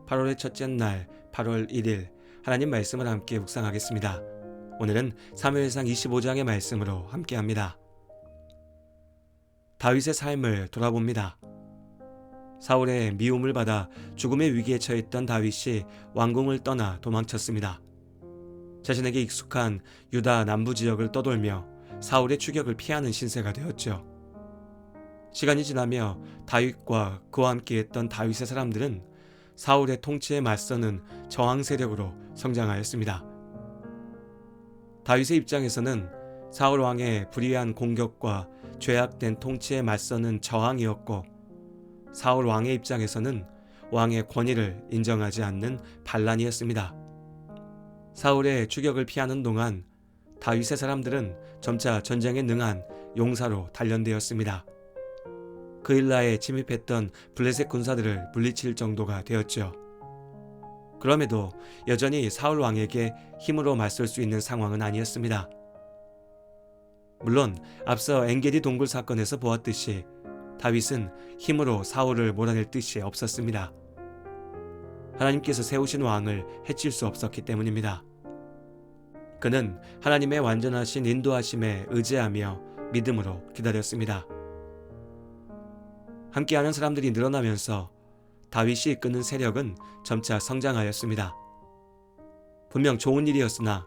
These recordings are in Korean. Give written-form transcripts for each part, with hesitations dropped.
8월의 첫째 날 8월 1일 하나님 말씀을 함께 묵상하겠습니다. 오늘은 사무엘상 25장의 말씀으로 함께합니다. 다윗의 삶을 돌아봅니다. 사울의 미움을 받아 죽음의 위기에 처했던 다윗이 왕궁을 떠나 도망쳤습니다. 자신에게 익숙한 유다 남부 지역을 떠돌며 사울의 추격을 피하는 신세가 되었죠. 시간이 지나며 다윗과 그와 함께했던 다윗의 사람들은 사울의 통치에 맞서는 저항 세력으로 성장하였습니다. 다윗의 입장에서는 사울 왕의 불의한 공격과 죄악된 통치에 맞서는 저항이었고, 사울 왕의 입장에서는 왕의 권위를 인정하지 않는 반란이었습니다. 사울의 추격을 피하는 동안 다윗의 사람들은 점차 전쟁에 능한 용사로 단련되었습니다. 그일라에 침입했던 블레셋 군사들을 물리칠 정도가 되었죠. 그럼에도 여전히 사울 왕에게 힘으로 맞설 수 있는 상황은 아니었습니다. 물론 앞서 엔게디 동굴 사건에서 보았듯이 다윗은 힘으로 사울을 몰아낼 뜻이 없었습니다. 하나님께서 세우신 왕을 해칠 수 없었기 때문입니다. 그는 하나님의 완전하신 인도하심에 의지하며 믿음으로 기다렸습니다. 함께하는 사람들이 늘어나면서 다윗이 이끄는 세력은 점차 성장하였습니다. 분명 좋은 일이었으나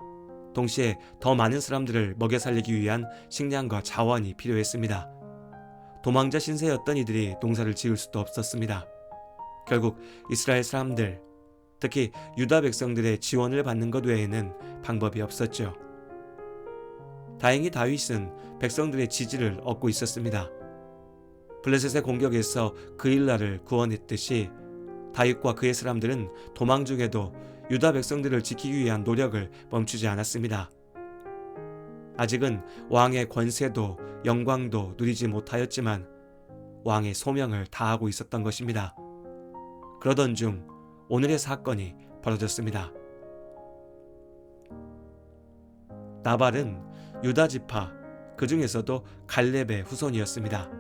동시에 더 많은 사람들을 먹여 살리기 위한 식량과 자원이 필요했습니다. 도망자 신세였던 이들이 농사를 지을 수도 없었습니다. 결국 이스라엘 사람들, 특히 유다 백성들의 지원을 받는 것 외에는 방법이 없었죠. 다행히 다윗은 백성들의 지지를 얻고 있었습니다. 블레셋의 공격에서 그일라를 구원했듯이 다윗과 그의 사람들은 도망 중에도 유다 백성들을 지키기 위한 노력을 멈추지 않았습니다. 아직은 왕의 권세도 영광도 누리지 못하였지만 왕의 소명을 다하고 있었던 것입니다. 그러던 중 오늘의 사건이 벌어졌습니다. 나발은 유다 지파, 그 중에서도 갈렙의 후손이었습니다.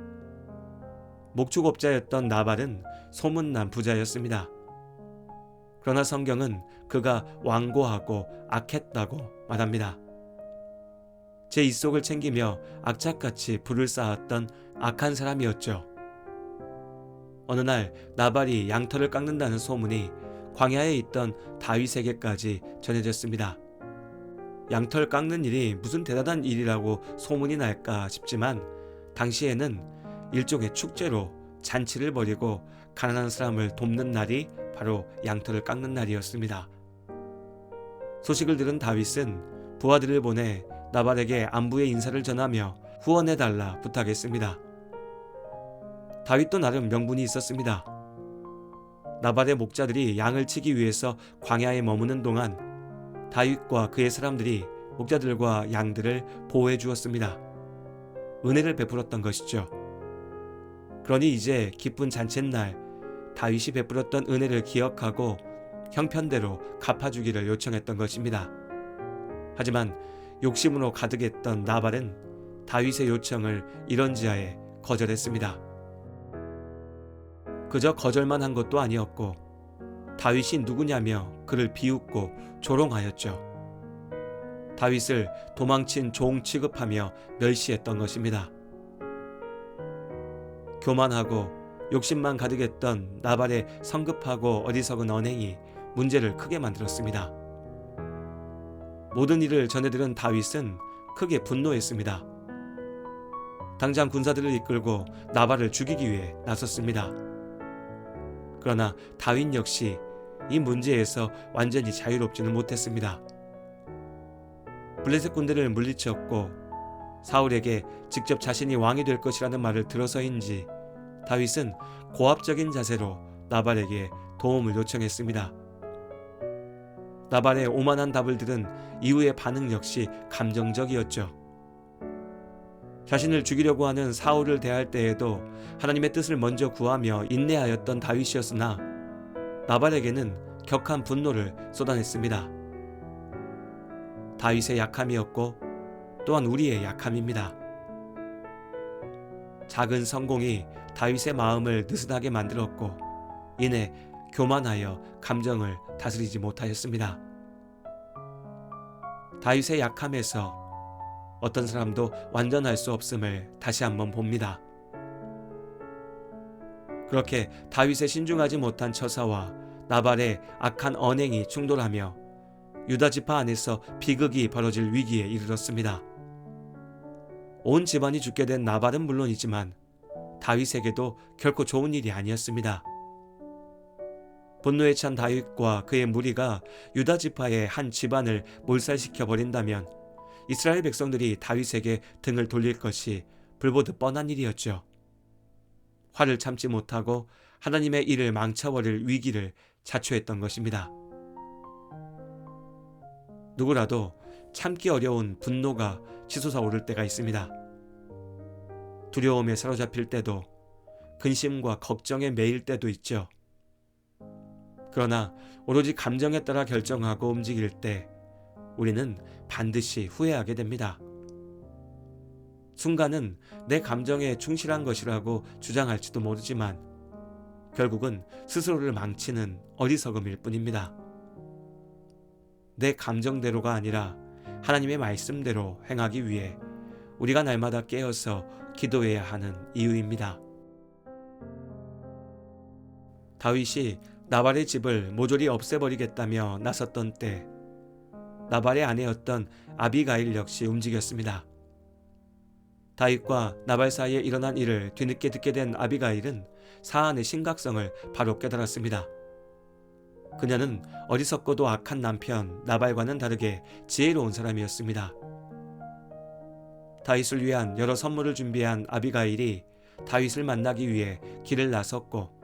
목축업자였던 나발은 소문난 부자였습니다. 그러나 성경은 그가 완고하고 악했다고 말합니다. 제 입속을 챙기며 악착같이 불을 쌓았던 악한 사람이었죠. 어느 날 나발이 양털을 깎는다는 소문이 광야에 있던 다윗에게까지 전해졌습니다. 양털 깎는 일이 무슨 대단한 일이라고 소문이 날까 싶지만 당시에는 일종의 축제로 잔치를 벌이고 가난한 사람을 돕는 날이 바로 양털을 깎는 날이었습니다. 소식을 들은 다윗은 부하들을 보내 나발에게 안부의 인사를 전하며 후원해달라 부탁했습니다. 다윗도 나름 명분이 있었습니다. 나발의 목자들이 양을 치기 위해서 광야에 머무는 동안 다윗과 그의 사람들이 목자들과 양들을 보호해 주었습니다. 은혜를 베풀었던 것이죠. 그러니 이제 기쁜 잔칫날 다윗이 베풀었던 은혜를 기억하고 형편대로 갚아주기를 요청했던 것입니다. 하지만 욕심으로 가득했던 나발은 다윗의 요청을 이런지하에 거절했습니다. 그저 거절만 한 것도 아니었고 다윗이 누구냐며 그를 비웃고 조롱하였죠. 다윗을 도망친 종 취급하며 멸시했던 것입니다. 교만하고 욕심만 가득했던 나발의 성급하고 어리석은 언행이 문제를 크게 만들었습니다. 모든 일을 전해들은 다윗은 크게 분노했습니다. 당장 군사들을 이끌고 나발을 죽이기 위해 나섰습니다. 그러나 다윗 역시 이 문제에서 완전히 자유롭지는 못했습니다. 블레셋 군대를 물리쳤고 사울에게 직접 자신이 왕이 될 것이라는 말을 들어서인지 다윗은 고압적인 자세로 나발에게 도움을 요청했습니다. 나발의 오만한 답을 들은 이후의 반응 역시 감정적이었죠. 자신을 죽이려고 하는 사울을 대할 때에도 하나님의 뜻을 먼저 구하며 인내하였던 다윗이었으나 나발에게는 격한 분노를 쏟아냈습니다. 다윗의 약함이었고 또한 우리의 약함입니다. 작은 성공이 다윗의 마음을 느슨하게 만들었고 이내 교만하여 감정을 다스리지 못하였습니다. 다윗의 약함에서 어떤 사람도 완전할 수 없음을 다시 한번 봅니다. 그렇게 다윗의 신중하지 못한 처사와 나발의 악한 언행이 충돌하며 유다 지파 안에서 비극이 벌어질 위기에 이르렀습니다. 온 집안이 죽게 된 나발은 물론이지만 다윗에게도 결코 좋은 일이 아니었습니다. 분노에 찬 다윗과 그의 무리가 유다 지파의 한 집안을 몰살시켜 버린다면 이스라엘 백성들이 다윗에게 등을 돌릴 것이 불보듯 뻔한 일이었죠. 화를 참지 못하고 하나님의 일을 망쳐버릴 위기를 자초했던 것입니다. 누구라도 참기 어려운 분노가 치솟아 오를 때가 있습니다. 두려움에 사로잡힐 때도, 근심과 걱정에 매일 때도 있죠. 그러나 오로지 감정에 따라 결정하고 움직일 때 우리는 반드시 후회하게 됩니다. 순간은 내 감정에 충실한 것이라고 주장할지도 모르지만 결국은 스스로를 망치는 어리석음일 뿐입니다. 내 감정대로가 아니라 하나님의 말씀대로 행하기 위해 우리가 날마다 깨어서 기도해야 하는 이유입니다. 다윗이 나발의 집을 모조리 없애버리겠다며 나섰던 때 나발의 아내였던 아비가일 역시 움직였습니다. 다윗과 나발 사이에 일어난 일을 뒤늦게 듣게 된 아비가일은 사안의 심각성을 바로 깨달았습니다. 그녀는 어리석고도 악한 남편 나발과는 다르게 지혜로운 사람이었습니다. 다윗을 위한 여러 선물을 준비한 아비가일이 다윗을 만나기 위해 길을 나섰고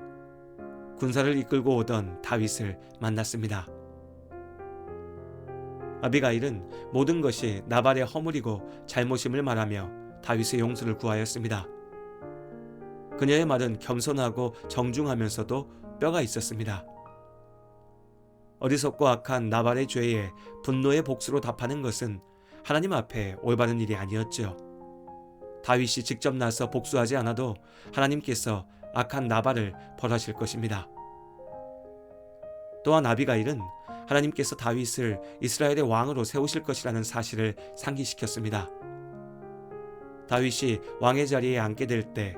군사를 이끌고 오던 다윗을 만났습니다. 아비가일은 모든 것이 나발의 허물이고 잘못임을 말하며 다윗의 용서를 구하였습니다. 그녀의 말은 겸손하고 정중하면서도 뼈가 있었습니다. 어리석고 악한 나발의 죄에 분노의 복수로 답하는 것은 하나님 앞에 올바른 일이 아니었죠. 다윗이 직접 나서 복수하지 않아도 하나님께서 악한 나발을 벌하실 것입니다. 또한 아비가일은 하나님께서 다윗을 이스라엘의 왕으로 세우실 것이라는 사실을 상기시켰습니다. 다윗이 왕의 자리에 앉게 될 때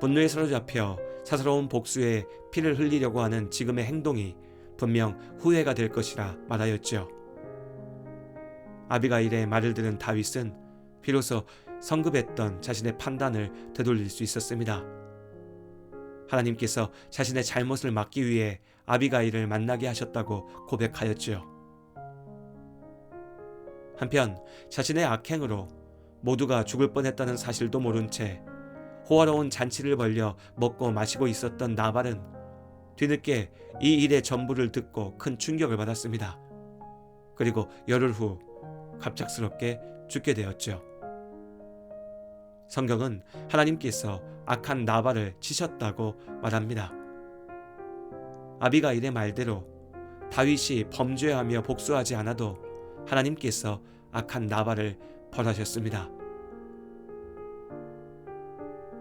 분노에 사로잡혀 사사로운 복수에 피를 흘리려고 하는 지금의 행동이 분명 후회가 될 것이라 말하였죠. 아비가일의 말을 들은 다윗은 비로소 성급했던 자신의 판단을 되돌릴 수 있었습니다. 하나님께서 자신의 잘못을 막기 위해 아비가일을 만나게 하셨다고 고백하였지요. 한편 자신의 악행으로 모두가 죽을 뻔했다는 사실도 모른 채 호화로운 잔치를 벌여 먹고 마시고 있었던 나발은 뒤늦게 이 일의 전부를 듣고 큰 충격을 받았습니다. 그리고 열흘 후 갑작스럽게 죽게 되었죠. 성경은 하나님께서 악한 나발을 치셨다고 말합니다. 아비가일의 말대로 다윗이 범죄하며 복수하지 않아도 하나님께서 악한 나발을 벌하셨습니다.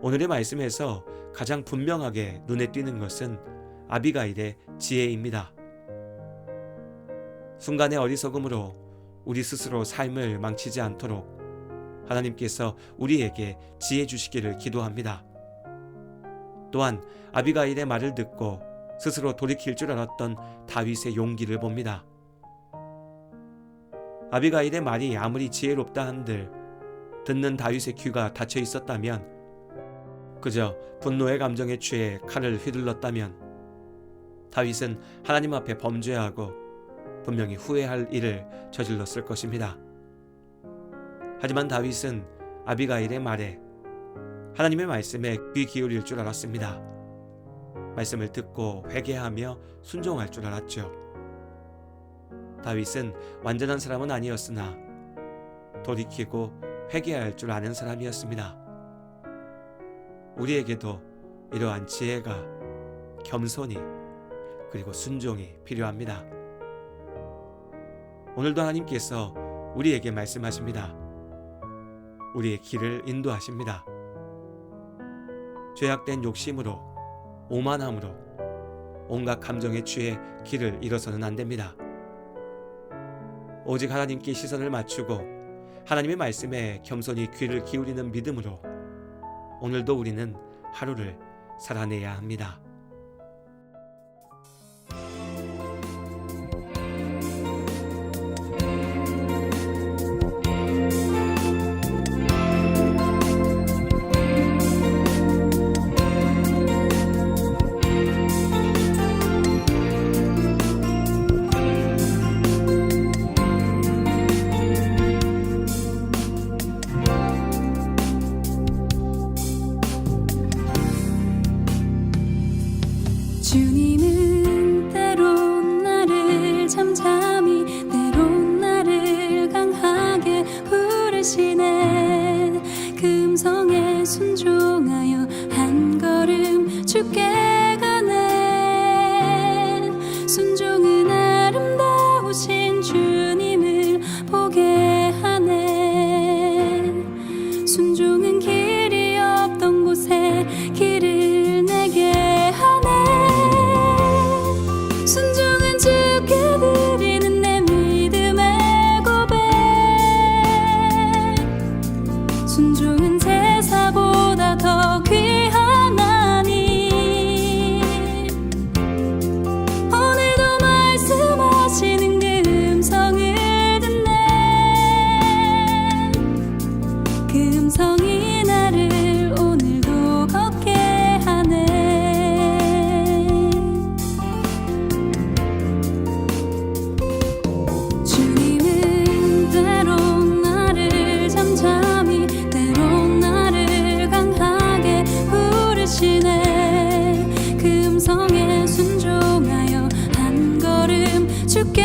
오늘의 말씀에서 가장 분명하게 눈에 띄는 것은 아비가일의 지혜입니다. 순간의 어리석음으로 우리 스스로 삶을 망치지 않도록 하나님께서 우리에게 지혜 주시기를 기도합니다. 또한 아비가일의 말을 듣고 스스로 돌이킬 줄 알았던 다윗의 용기를 봅니다. 아비가일의 말이 아무리 지혜롭다 한들 듣는 다윗의 귀가 닫혀 있었다면, 그저 분노의 감정에 취해 칼을 휘둘렀다면 다윗은 하나님 앞에 범죄하고 분명히 후회할 일을 저질렀을 것입니다. 하지만 다윗은 아비가일의 말에, 하나님의 말씀에 귀 기울일 줄 알았습니다. 말씀을 듣고 회개하며 순종할 줄 알았죠. 다윗은 완전한 사람은 아니었으나 돌이키고 회개할 줄 아는 사람이었습니다. 우리에게도 이러한 지혜가, 겸손이, 그리고 순종이 필요합니다. 오늘도 하나님께서 우리에게 말씀하십니다. 우리의 길을 인도하십니다. 죄악된 욕심으로, 오만함으로 온갖 감정에 취해 길을 잃어서는 안 됩니다. 오직 하나님께 시선을 맞추고 하나님의 말씀에 겸손히 귀를 기울이는 믿음으로 오늘도 우리는 하루를 살아내야 합니다. 주님은 때론 나를 잠잠히 때론 나를 강하게 부르시네. 그 음성에 순종하여 한 걸음 주께 가네. 순종은 아름다우신 주님을 보게 하네. 순종은 길이 없던 곳에 길을 내게 하네. 순종은 주께 드리는 내 믿음의 고백. 순종은 제사보다 더 귀하나니. 오늘도 말씀하시는 그 음성을 듣네. 그 음성이 나를 오늘도 걷게 하네. 주님은 때론 나를 잠잠히 때론 나를 강하게 부르시네. 그 음성에 순종하여 한 걸음 주께